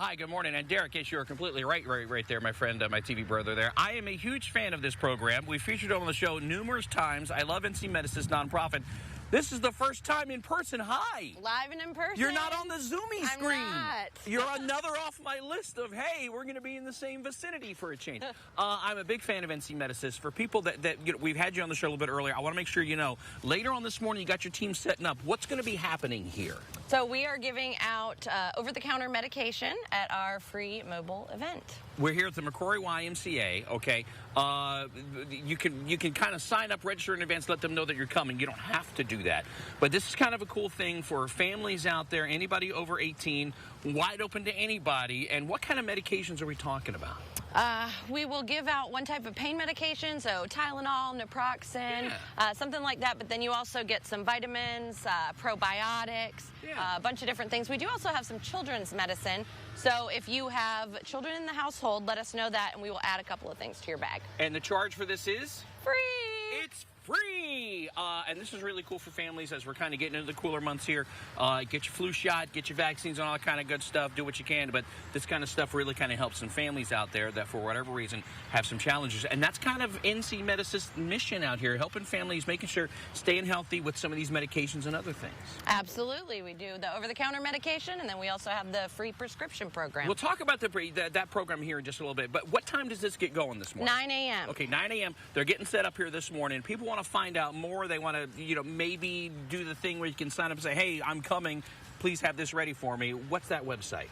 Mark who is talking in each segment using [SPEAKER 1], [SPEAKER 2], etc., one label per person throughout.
[SPEAKER 1] Hi, good morning. And Derek, yes, you're completely right there, my friend, my TV brother there. I am a huge fan of this program. We've featured it on the show numerous times. I love NC MedAssist nonprofit. This is the first time in person. Hi.
[SPEAKER 2] Live and in person.
[SPEAKER 1] You're not on the Zoomy screen.
[SPEAKER 2] I'm not.
[SPEAKER 1] You're another off my list of, hey, we're going to be in the same vicinity for a change. I'm a big fan of NC MedAssist. For people that we've had you on the show a little bit earlier, I want to make sure you know, later on this morning, you got your team setting up. What's going to be happening here?
[SPEAKER 2] So we are giving out over-the-counter medication at our free mobile event.
[SPEAKER 1] We're here at the McCrory YMCA, okay? You can kind of sign up, register in advance, let them know that you're coming. You don't have to do that. But this is kind of a cool thing for families out there, anybody over 18, wide open to anybody. And what kind of medications are we talking about?
[SPEAKER 2] We will give out one type of pain medication, so Tylenol, naproxen, something like that. But then you also get some vitamins, probiotics, a bunch of different things. We do also have some children's medicine. So if you have children in the household, let us know that, and we will add a couple of things to your bag.
[SPEAKER 1] And the charge for this is?
[SPEAKER 2] Free!
[SPEAKER 1] It's free! And this is really cool for families as we're kind of getting into the cooler months here. Get your flu shot, get your vaccines and all that kind of good stuff. Do what you can. But this kind of stuff really kind of helps some families out there that, for whatever reason, have some challenges. And that's kind of NC MedAssist's mission out here, helping families, making sure staying healthy with some of these medications and other things.
[SPEAKER 2] Absolutely. We do the over-the-counter medication, and then we also have the free prescription program.
[SPEAKER 1] We'll talk about that program here in just a little bit. But what time does this get going this morning?
[SPEAKER 2] 9 a.m.
[SPEAKER 1] Okay, 9 a.m. They're getting set up here this morning. People want to find out more. They want to, maybe do the thing where you can sign up and say, hey, I'm coming. Please have this ready for me. What's that website?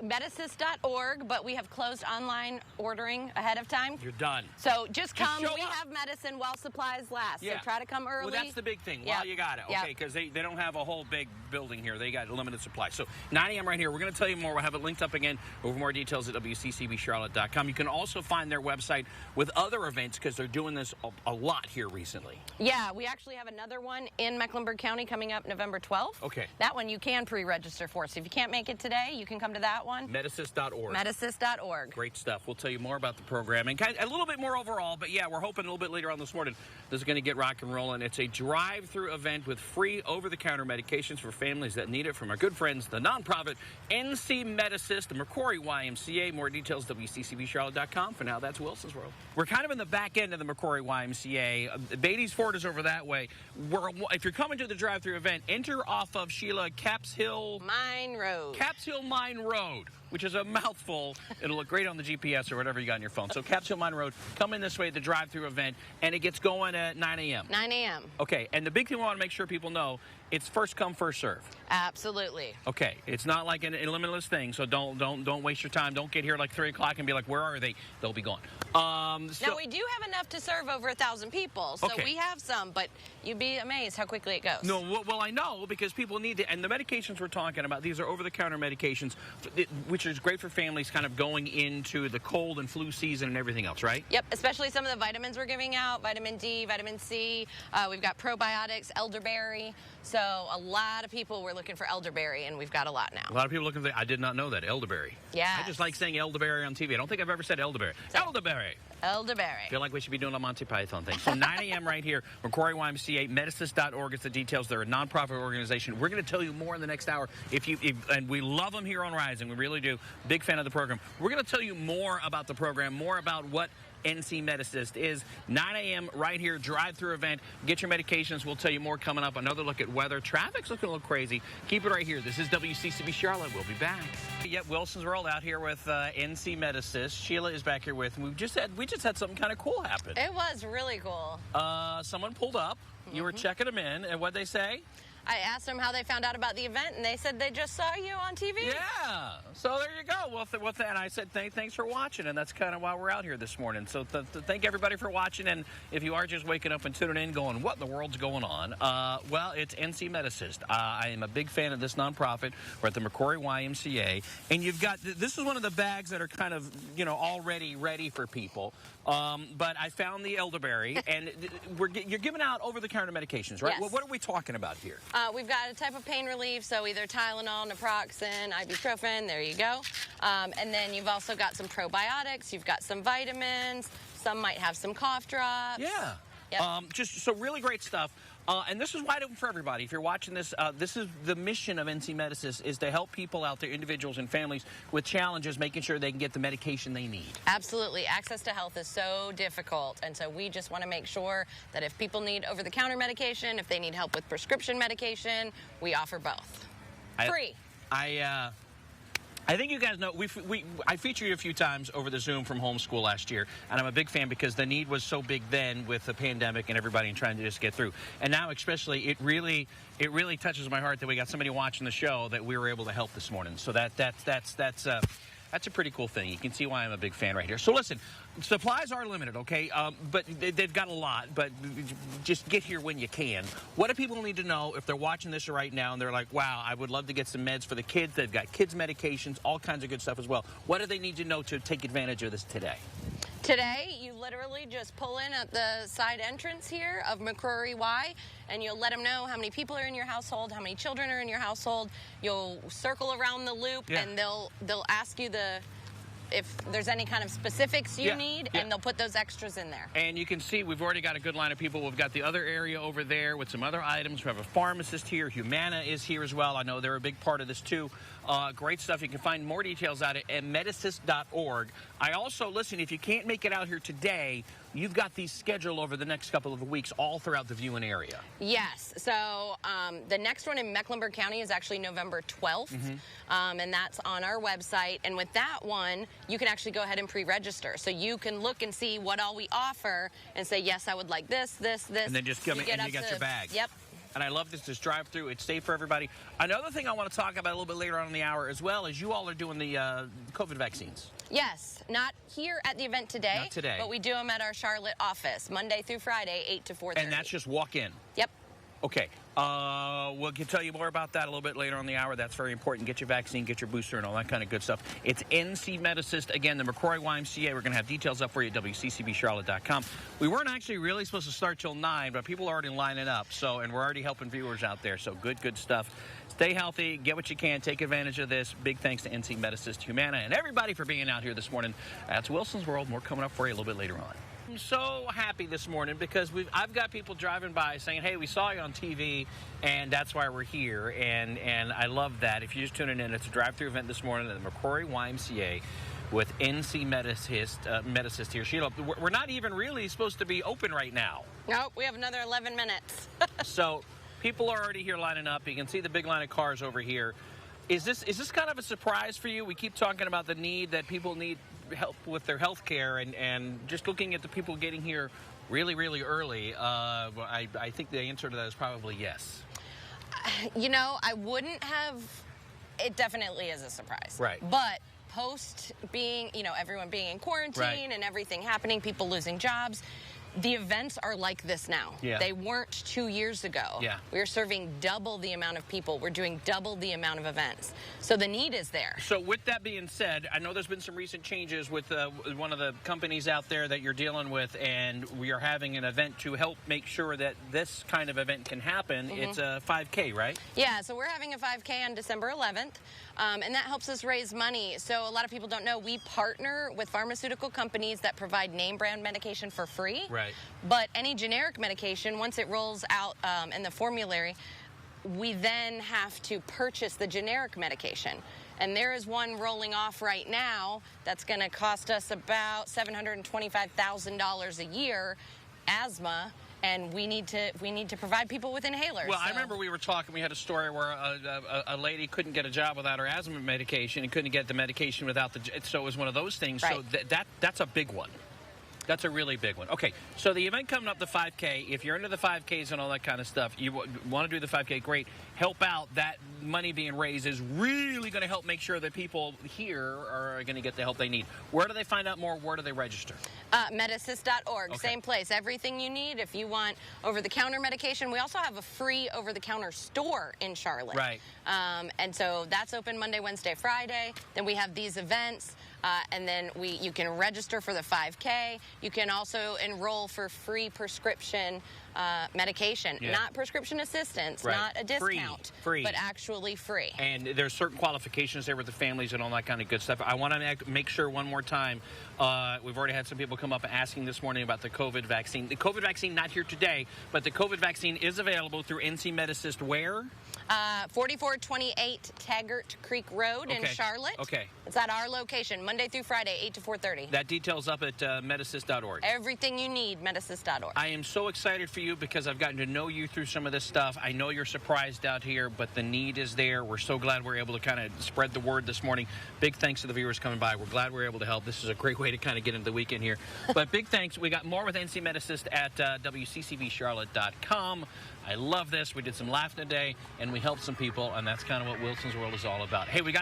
[SPEAKER 2] MedAssist.org, but we have closed online ordering ahead of time.
[SPEAKER 1] You're done.
[SPEAKER 2] So just come.
[SPEAKER 1] Show
[SPEAKER 2] we
[SPEAKER 1] up.
[SPEAKER 2] have medicine while supplies last.
[SPEAKER 1] Yeah.
[SPEAKER 2] So try to come early.
[SPEAKER 1] Well, that's the big thing. While you got it. Okay, because they don't have a whole big building here. They got a limited supply. So 9 a.m. right here. We're going to tell you more. We'll have it linked up again over more details at WCCBCharlotte.com. You can also find their website with other events because they're doing this a lot here recently.
[SPEAKER 2] Yeah, we actually have another one in Mecklenburg County coming up November 12th.
[SPEAKER 1] Okay.
[SPEAKER 2] That one you can pre-register for. So if you can't make it today, you can come to that one.
[SPEAKER 1] MedAssist.org.
[SPEAKER 2] MedAssist.org.
[SPEAKER 1] Great stuff. We'll tell you more about the program and a little bit more overall. But yeah, we're hoping a little bit later on this morning this is going to get rock and rolling. It's a drive-through event with free over-the-counter medications for families that need it from our good friends, the nonprofit NC MedAssist, the McCrory YMCA. More details, WCCBCharlotte.com. For now, that's Wilson's World. We're kind of in the back end of the McCrory YMCA. Beatty's Ford is over that way. If you're coming to the drive-through event, enter off of Caps Hill
[SPEAKER 2] Mine Road.
[SPEAKER 1] Caps Hill Mine Road, which is a mouthful. It'll look great on the GPS or whatever you got on your phone. So Caps Hill Mine Road, come in this way at the drive-through event, and it gets going at 9 a.m.
[SPEAKER 2] 9 a.m.
[SPEAKER 1] Okay, and the big thing we want to make sure people know, it's first come, first serve.
[SPEAKER 2] Absolutely.
[SPEAKER 1] Okay, it's not like a limitless thing, so don't waste your time. Don't get here like 3 o'clock and be like, where are they? They'll be gone.
[SPEAKER 2] Now, we do have enough to serve over 1,000 people, so
[SPEAKER 1] okay.
[SPEAKER 2] we have some, but you'd be amazed how quickly it goes.
[SPEAKER 1] No, well, I know, because people need to, and the medications we're talking about, these are over-the-counter medications, which is great for families kind of going into the cold and flu season and everything else, right?
[SPEAKER 2] Yep, especially some of the vitamins we're giving out, vitamin D, vitamin C. We've got probiotics, elderberry. So a lot of people were looking for elderberry, and we've got a lot now.
[SPEAKER 1] A lot of people looking for, I did not know that, elderberry.
[SPEAKER 2] Yeah.
[SPEAKER 1] I just like saying elderberry on TV. I don't think I've ever said elderberry. Elderberry.
[SPEAKER 2] Elderberry.
[SPEAKER 1] I feel like we should be doing a Monty Python thing. So 9 a.m. right here, McCrory YMCA, MedAssist.org is the details. They're a nonprofit organization. We're going to tell you more in the next hour. And we love them here on Rising. We really do. Big fan of the program. We're going to tell you more about the program, more about what NC MedAssist is. 9 a.m. right here, drive-through event. Get your medications. We'll tell you more coming up. Another look at weather. Traffic's looking a little crazy. Keep it right here. This is WCCB Charlotte. We'll be back. Yep, Wilson's World out here with NC MedAssist. Sheila is back here with me. We just had something kind of cool happen.
[SPEAKER 2] It was really cool.
[SPEAKER 1] Someone pulled up. You were checking them in, and what'd they say?
[SPEAKER 2] I asked them how they found out about the event, and they said they just saw you on TV.
[SPEAKER 1] Yeah. So there you go. Well, and I said thanks for watching, and that's kind of why we're out here this morning. So thank everybody for watching, and if you are just waking up and tuning in going, what in the world's going on? Well, it's NC MedAssist. I am a big fan of this nonprofit. We're at the McCrory YMCA, and you've got, this is one of the bags that are kind of, already ready for people. But I found the elderberry, and you're giving out over-the-counter medications, right?
[SPEAKER 2] Yes.
[SPEAKER 1] Well, what are we talking about here?
[SPEAKER 2] We've got a type of pain relief, so either Tylenol, naproxen, ibuprofen, there you go. And then you've also got some probiotics, you've got some vitamins, some might have some cough drops.
[SPEAKER 1] Yeah.
[SPEAKER 2] Yep.
[SPEAKER 1] Just so really great stuff. And this is wide open for everybody. If you're watching this, this is the mission of NC MedAssist, is to help people out there, individuals and families with challenges, making sure they can get the medication they need.
[SPEAKER 2] Absolutely. Access to health is so difficult, and so we just want to make sure that if people need over-the-counter medication, if they need help with prescription medication, we offer both. Free.
[SPEAKER 1] I think you guys know, I featured you a few times over the Zoom from homeschool last year, and I'm a big fan because the need was so big then with the pandemic and everybody trying to just get through. And now especially, it really touches my heart that we got somebody watching the show that we were able to help this morning. So that's a pretty cool thing. You can see why I'm a big fan right here. So listen, supplies are limited, okay? But they've got a lot, but just get here when you can. What do people need to know if they're watching this right now and they're like, wow, I would love to get some meds for the kids. They've got kids' medications, all kinds of good stuff as well. What do they need to know to take advantage of this today?
[SPEAKER 2] Today, you literally just pull in at the side entrance here of McCrory Y, and you'll let them know how many people are in your household, how many children are in your household. You'll circle around the loop, and they'll ask you if there's any kind of specifics you need, and they'll put those extras in there.
[SPEAKER 1] And you can see we've already got a good line of people. We've got the other area over there with some other items. We have a pharmacist here. Humana is here as well. I know they're a big part of this too. Great stuff. You can find more details at MedAssist.org. I also, listen, if you can't make it out here today, you've got these scheduled over the next couple of weeks all throughout the viewing area.
[SPEAKER 2] Yes. So the next one in Mecklenburg County is actually November 12th, and that's on our website. And with that one, you can actually go ahead and pre-register. So you can look and see what all we offer and say, yes, I would like this, this, this.
[SPEAKER 1] And then just come in and you got your bag.
[SPEAKER 2] Yep.
[SPEAKER 1] And I love this drive-through. It's safe for everybody. Another thing I want to talk about a little bit later on in the hour as well is you all are doing the COVID vaccines.
[SPEAKER 2] Yes, not here at the event today.
[SPEAKER 1] Not today.
[SPEAKER 2] But we do them at our Charlotte office, Monday through Friday, 8 to 4:30.
[SPEAKER 1] And that's just walk in?
[SPEAKER 2] Yep.
[SPEAKER 1] Okay. We'll tell you more about that a little bit later on in the hour. That's very important. Get your vaccine, get your booster, and all that kind of good stuff. It's NC MedAssist. Again, the McCrory YMCA. We're going to have details up for you at WCCBCharlotte.com. We weren't actually really supposed to start till 9, but people are already lining up. And we're already helping viewers out there. So good stuff. Stay healthy. Get what you can. Take advantage of this. Big thanks to NC MedAssist, Humana, and everybody for being out here this morning. That's Wilson's World. More coming up for you a little bit later on. I'm so happy this morning because I've got people driving by saying, hey, we saw you on TV, and that's why we're here, and I love that. If you're just tuning in, it's a drive-through event this morning at the McCrory YMCA with NC MedAssist here. Sheila, we're not even really supposed to be open right now.
[SPEAKER 2] Nope, we have another 11 minutes.
[SPEAKER 1] So people are already here lining up. You can see the big line of cars over here. Is this kind of a surprise for you? We keep talking about the need that people need help with their health care, and just looking at the people getting here really, really early, I think the answer to that is probably yes.
[SPEAKER 2] You know, I wouldn't have, it definitely is a surprise.
[SPEAKER 1] Right.
[SPEAKER 2] But post being, everyone being in quarantine and everything happening, people losing jobs, the events are like this now.
[SPEAKER 1] Yeah.
[SPEAKER 2] They weren't 2 years ago.
[SPEAKER 1] Yeah.
[SPEAKER 2] We're serving double the amount of people. We're doing double the amount of events. So the need is there.
[SPEAKER 1] So with that being said, I know there's been some recent changes with one of the companies out there that you're dealing with, and we are having an event to help make sure that this kind of event can happen. It's a 5K, right?
[SPEAKER 2] Yeah, so we're having a 5K on December 11th, and that helps us raise money. So a lot of people don't know, we partner with pharmaceutical companies that provide name brand medication for free.
[SPEAKER 1] Right.
[SPEAKER 2] But any generic medication, once it rolls out in the formulary, we then have to purchase the generic medication. And there is one rolling off right now that's going to cost us about $725,000 a year, asthma, and we need to provide people with inhalers.
[SPEAKER 1] Well, I remember we were talking, we had a story where a lady couldn't get a job without her asthma medication and couldn't get the medication without so it was one of those things.
[SPEAKER 2] Right.
[SPEAKER 1] So that's a big one. That's a really big one. Okay, so the event coming up, the 5K, if you're into the 5Ks and all that kind of stuff, you want to do the 5K, great. Help out. That money being raised is really going to help make sure that people here are going to get the help they need. Where do they find out more? Where do they register?
[SPEAKER 2] MedAssist.org,
[SPEAKER 1] Okay.
[SPEAKER 2] Same place. Everything you need. If you want over-the-counter medication, we also have a free over-the-counter store in Charlotte.
[SPEAKER 1] Right.
[SPEAKER 2] And so that's open Monday, Wednesday, Friday. Then we have these events. And then you can register for the 5K. You can also enroll for free prescription medication, not prescription assistance, not a discount,
[SPEAKER 1] free,
[SPEAKER 2] but actually free.
[SPEAKER 1] And there's certain qualifications there with the families and all that kind of good stuff. I want to make sure one more time, we've already had some people come up asking this morning about the COVID vaccine. The COVID vaccine not here today, but the COVID vaccine is available through NC MedAssist where?
[SPEAKER 2] 4428 Taggart Creek Road in Charlotte.
[SPEAKER 1] Okay.
[SPEAKER 2] It's at our location, Monday through Friday, 8 to 4:30.
[SPEAKER 1] That details up at MedAssist.org.
[SPEAKER 2] Everything you need, MedAssist.org.
[SPEAKER 1] I am so excited for you because I've gotten to know you through some of this stuff. I know you're surprised out here, but the need is there. We're so glad we're able to kind of spread the word this morning. Big thanks to the viewers coming by. We're glad we're able to help. This is a great way to kind of get into the weekend here. But big thanks. We got more with NC MedAssist at WCCVCharlotte.com. I love this. We did some laughing today, and we helped some people, and that's kind of what Wilson's World is all about. Hey, we got